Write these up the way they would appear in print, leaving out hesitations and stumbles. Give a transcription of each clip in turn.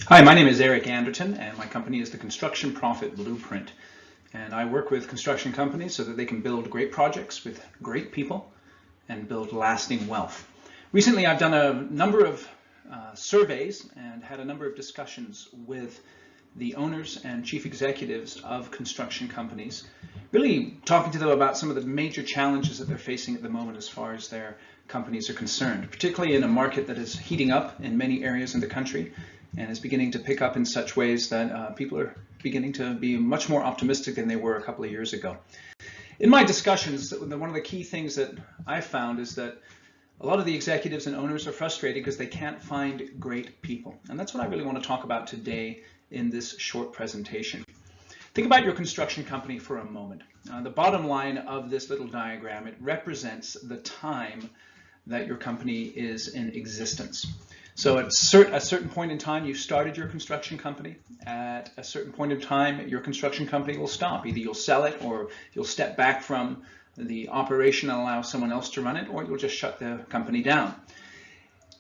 Hi, my name is Eric Anderton, and my company is the Construction Profit Blueprint. And I work with construction companies so that they can build great projects with great people and build lasting wealth. Recently, I've done a number of surveys and had a number of discussions with the owners and chief executives of construction companies, really talking to them about some of the major challenges that they're facing at the moment as far as their companies are concerned, particularly in a market that is heating up in many areas in the country and is beginning to pick up in such ways that people are beginning to be much more optimistic than they were a couple of years ago. In my discussions, one of the key things that I've found is that a lot of the executives and owners are frustrated because they can't find great people. And that's what I really want to talk about today in this short presentation. Think about your construction company for a moment. The bottom line of this little diagram, it represents the time that your company is in existence. So at a certain point in time, you started your construction company. At a certain point in time, your construction company will stop. Either you'll sell it, or you'll step back from the operation and allow someone else to run it, or you'll just shut the company down.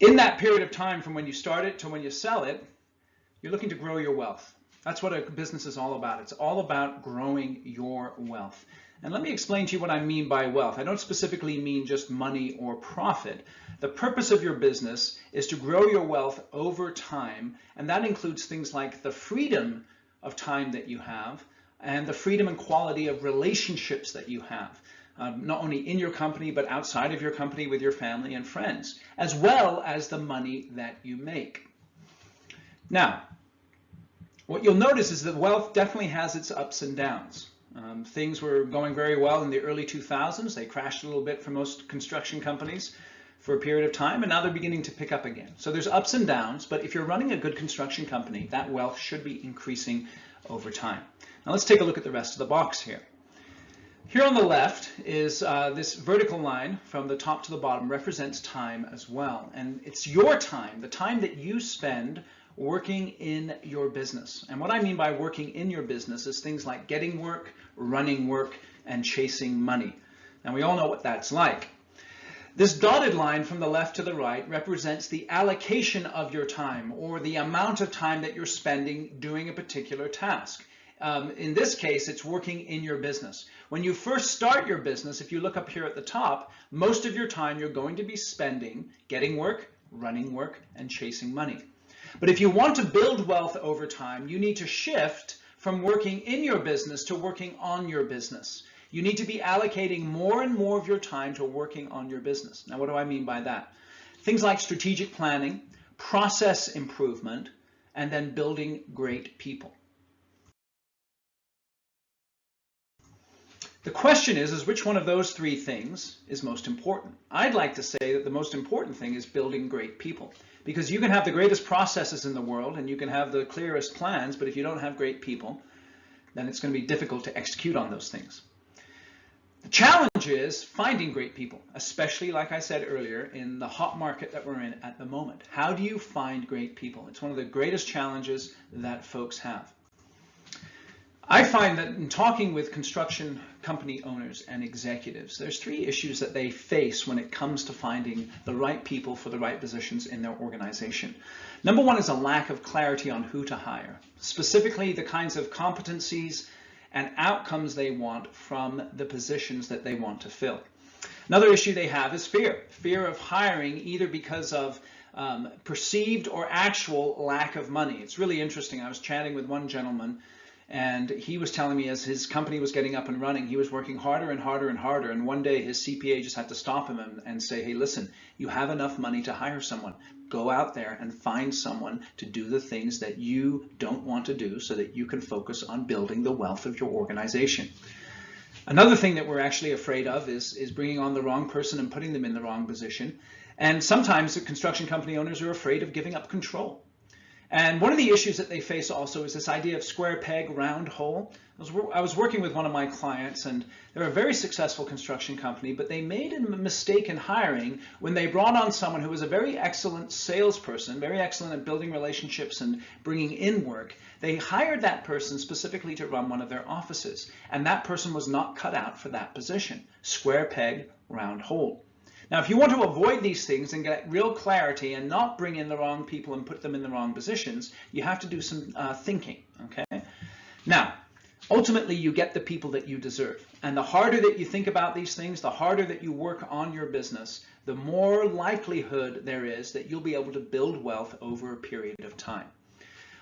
In that period of time from when you start it to when you sell it, you're looking to grow your wealth. That's what a business is all about. It's all about growing your wealth. And let me explain to you what I mean by wealth. I don't specifically mean just money or profit. The purpose of your business is to grow your wealth over time, and that includes things like the freedom of time that you have and the freedom and quality of relationships that you have, not only in your company but outside of your company with your family and friends, as well as the money that you make. Now, what you'll notice is that wealth definitely has its ups and downs. Things were going very well in the early 2000s. They crashed a little bit for most construction companies for a period of time, and now they're beginning to pick up again. So there's ups and downs, but if you're running a good construction company, that wealth should be increasing over time. Now let's take a look at the rest of the box here. Here on the left is this vertical line from the top to the bottom represents time as well. And it's your time, the time that you spend working in your business. And what I mean by working in your business is things like getting work, running work, and chasing money. And we all know what that's like. This dotted line from the left to the right represents the allocation of your time, or the amount of time that you're spending doing a particular task. In this case, it's working in your business. When you first start your business, if you look up here at the top, most of your time you're going to be spending getting work, running work, and chasing money. But if you want to build wealth over time, you need to shift from working in your business to working on your business. You need to be allocating more and more of your time to working on your business. Now, what do I mean by that? Things like strategic planning, process improvement, and then building great people. The question is which one of those three things is most important? I'd like to say that the most important thing is building great people, because you can have the greatest processes in the world and you can have the clearest plans, but if you don't have great people, then it's going to be difficult to execute on those things. The challenge is finding great people, especially, like I said earlier, in the hot market that we're in at the moment. How do you find great people? It's one of the greatest challenges that folks have. I find that in talking with construction company owners and executives, there's three issues that they face when it comes to finding the right people for the right positions in their organization. Number one is a lack of clarity on who to hire, specifically the kinds of competencies and outcomes they want from the positions that they want to fill. Another issue they have is fear of hiring, either because of perceived or actual lack of money. It's really interesting. I was chatting with one gentleman, and he was telling me as his company was getting up and running, he was working harder and harder and harder. And one day his CPA just had to stop him and say, hey, listen, you have enough money to hire someone. Go out there and find someone to do the things that you don't want to do so that you can focus on building the wealth of your organization. Another thing that we're actually afraid of is bringing on the wrong person and putting them in the wrong position. And sometimes the construction company owners are afraid of giving up control. And one of the issues that they face also is this idea of square peg, round hole. I was working with one of my clients, and they're a very successful construction company, but they made a mistake in hiring when they brought on someone who was a very excellent salesperson, very excellent at building relationships and bringing in work. They hired that person specifically to run one of their offices, and that person was not cut out for that position. Square peg, round hole. Now, if you want to avoid these things and get real clarity and not bring in the wrong people and put them in the wrong positions, you have to do some thinking, okay? Now, ultimately, you get the people that you deserve. And the harder that you think about these things, the harder that you work on your business, the more likelihood there is that you'll be able to build wealth over a period of time.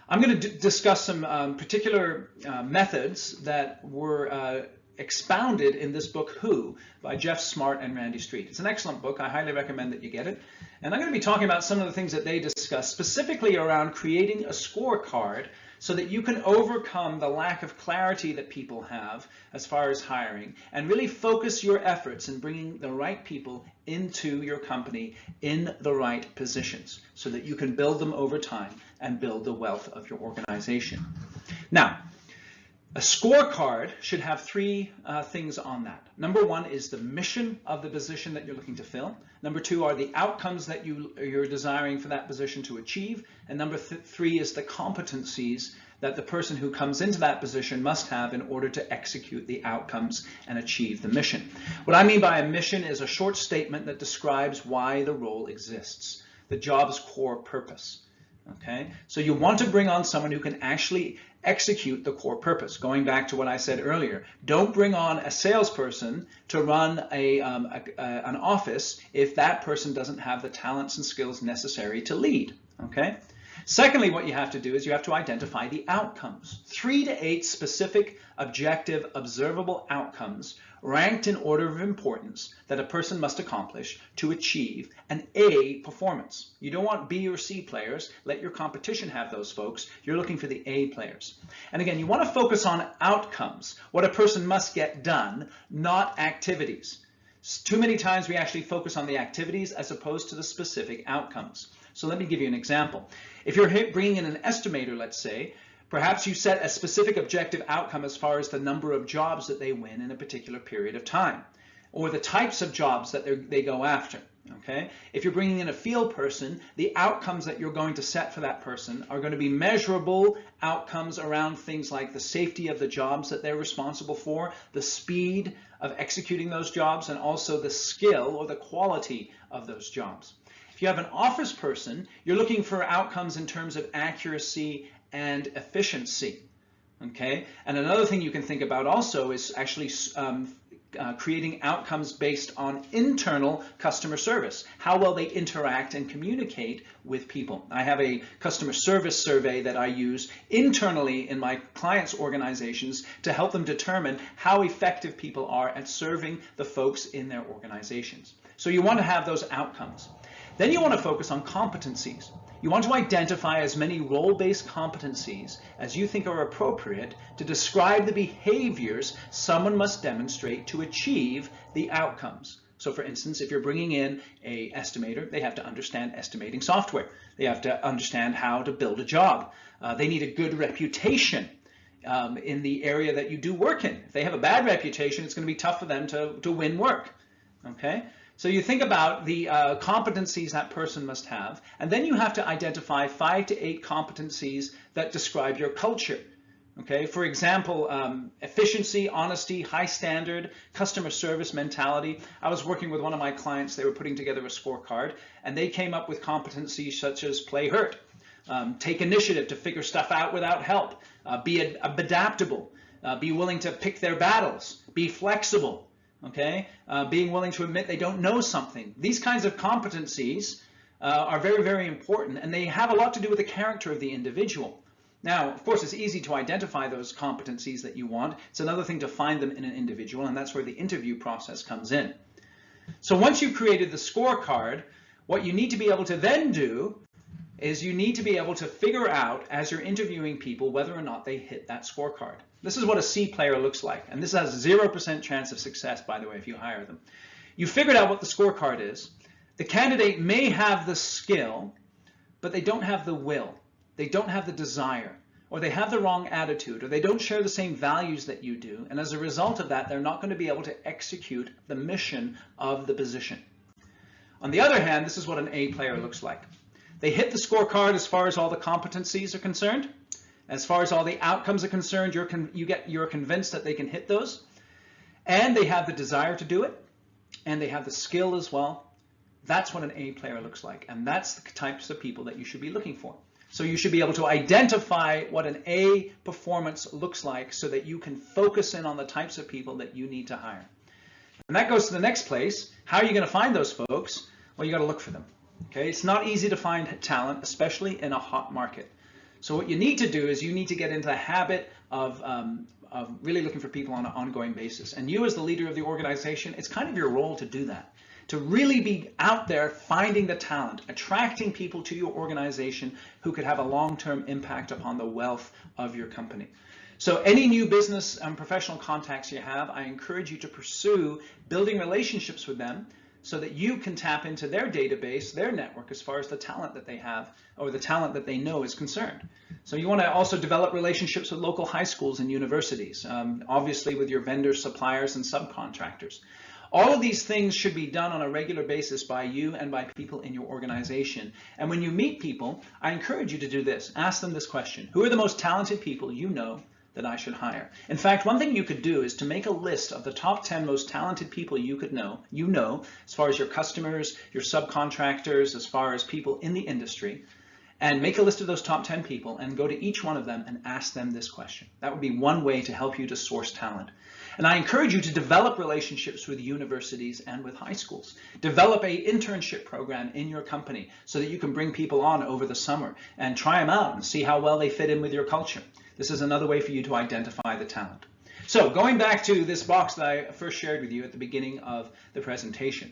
I'm going to discuss some particular methods that were expounded in this book, Who, by Jeff Smart and Randy Street. It's an excellent book. I highly recommend that you get it. And I'm going to be talking about some of the things that they discuss, specifically around creating a scorecard so that you can overcome the lack of clarity that people have as far as hiring and really focus your efforts in bringing the right people into your company in the right positions so that you can build them over time and build the wealth of your organization. Now, a scorecard should have three things on that. Number one is the mission of the position that you're looking to fill. Number two are the outcomes that you're desiring for that position to achieve. And number three is the competencies that the person who comes into that position must have in order to execute the outcomes and achieve the mission. What I mean by a mission is a short statement that describes why the role exists, the job's core purpose. Okay, so you want to bring on someone who can actually execute the core purpose. Going back to what I said earlier, don't bring on a salesperson to run an office if that person doesn't have the talents and skills necessary to lead. Okay. Secondly, what you have to do is you have to identify the outcomes. 3 to 8 specific, objective, observable outcomes ranked in order of importance that a person must accomplish to achieve an A performance. You don't want B or C players. Let your competition have those folks. You're looking for the A players. And again, you want to focus on outcomes, what a person must get done, not activities. Too many times we actually focus on the activities as opposed to the specific outcomes. So let me give you an example. If you're bringing in an estimator, let's say, perhaps you set a specific objective outcome as far as the number of jobs that they win in a particular period of time, or the types of jobs that they go after. Okay? If you're bringing in a field person, the outcomes that you're going to set for that person are going to be measurable outcomes around things like the safety of the jobs that they're responsible for, the speed of executing those jobs, and also the skill or the quality of those jobs. If you have an office person, you're looking for outcomes in terms of accuracy and efficiency. Okay? And another thing you can think about also is actually creating outcomes based on internal customer service, how well they interact and communicate with people. I have a customer service survey that I use internally in my clients' organizations to help them determine how effective people are at serving the folks in their organizations. So you want to have those outcomes. Then you want to focus on competencies. You want to identify as many role-based competencies as you think are appropriate to describe the behaviors someone must demonstrate to achieve the outcomes. So for instance, if you're bringing in an estimator, they have to understand estimating software. They have to understand how to build a job. They need a good reputation in the area that you do work in. If they have a bad reputation, it's going to be tough for them to win work. Okay? So you think about the competencies that person must have, and then you have to identify 5 to 8 competencies that describe your culture. Okay, for example, efficiency, honesty, high standard, customer service mentality. I was working with one of my clients. They were putting together a scorecard, and they came up with competencies such as play hurt, take initiative to figure stuff out without help, be adaptable, be willing to pick their battles, be flexible. Okay, being willing to admit they don't know something. These kinds of competencies are very, very important, and they have a lot to do with the character of the individual. Now, of course, it's easy to identify those competencies that you want. It's another thing to find them in an individual, and that's where the interview process comes in. So once you've created the scorecard, what you need to be able to then do is you need to be able to figure out, as you're interviewing people, whether or not they hit that scorecard. This is what a C player looks like, and this has 0% chance of success, by the way, if you hire them. You figured out what the scorecard is. The candidate may have the skill, but they don't have the will. They don't have the desire, or they have the wrong attitude, or they don't share the same values that you do, and as a result of that, they're not going to be able to execute the mission of the position. On the other hand, this is what an A player looks like. They hit the scorecard as far as all the competencies are concerned. As far as all the outcomes are concerned, you're convinced that they can hit those. And they have the desire to do it. And they have the skill as well. That's what an A player looks like, and that's the types of people that you should be looking for. So you should be able to identify what an A performance looks like so that you can focus in on the types of people that you need to hire. And that goes to the next place. How are you going to find those folks? Well, you got to look for them. Okay, it's not easy to find talent, especially in a hot market. So what you need to do is you need to get into the habit of really looking for people on an ongoing basis. And you as the leader of the organization, it's kind of your role to do that. To really be out there finding the talent, attracting people to your organization who could have a long-term impact upon the wealth of your company. So any new business and professional contacts you have, I encourage you to pursue building relationships with them so that you can tap into their database, their network, as far as the talent that they have or the talent that they know is concerned. So you want to also develop relationships with local high schools and universities, obviously with your vendors, suppliers, and subcontractors. All of these things should be done on a regular basis by you and by people in your organization. And when you meet people, I encourage you to do this. Ask them this question: who are the most talented people you know that I should hire? In fact, one thing you could do is to make a list of the top 10 most talented people you know, as far as your customers, your subcontractors, as far as people in the industry, and make a list of those top 10 people and go to each one of them and ask them this question. That would be one way to help you to source talent. And I encourage you to develop relationships with universities and with high schools. Develop an internship program in your company so that you can bring people on over the summer and try them out and see how well they fit in with your culture. This is another way for you to identify the talent. So going back to this box that I first shared with you at the beginning of the presentation.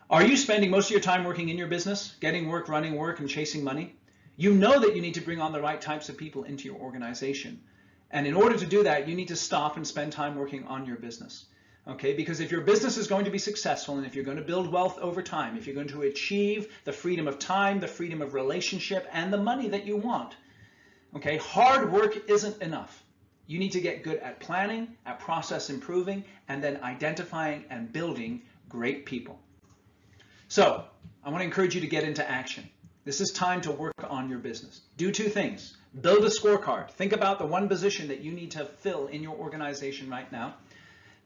Are you spending most of your time working in your business, getting work, running work, and chasing money? You know that you need to bring on the right types of people into your organization. And in order to do that, you need to stop and spend time working on your business. Okay, because if your business is going to be successful and if you're going to build wealth over time, if you're going to achieve the freedom of time, the freedom of relationship, and the money that you want, okay, hard work isn't enough. You need to get good at planning, at process improving, and then identifying and building great people. So I want to encourage you to get into action. This is time to work on your business. Do two things. Build a scorecard. Think about the one position that you need to fill in your organization right now,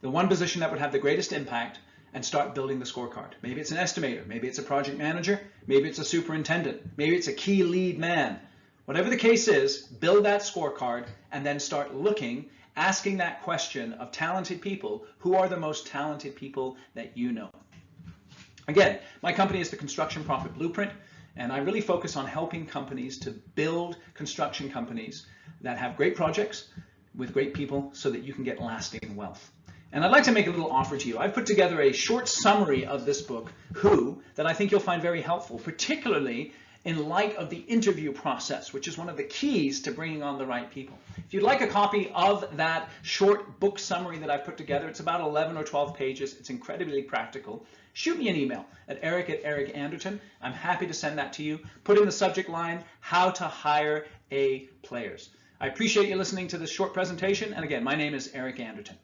the one position that would have the greatest impact, and start building the scorecard. Maybe it's an estimator, maybe it's a project manager, maybe it's a superintendent, maybe it's a key lead man. Whatever the case is, build that scorecard and then start looking, asking that question of talented people. Who are the most talented people that you know? Again, my company is the Construction Profit Blueprint. And I really focus on helping companies to build construction companies that have great projects with great people so that you can get lasting wealth. And I'd like to make a little offer to you. I've put together a short summary of this book, Who, that I think you'll find very helpful, particularly in light of the interview process, which is one of the keys to bringing on the right people. If you'd like a copy of that short book summary that I've put together, it's about 11 or 12 pages. It's incredibly practical. Shoot me an email at Eric Anderton. I'm happy to send that to you. Put in the subject line, how to hire A players. I appreciate you listening to this short presentation. And again, my name is Eric Anderton.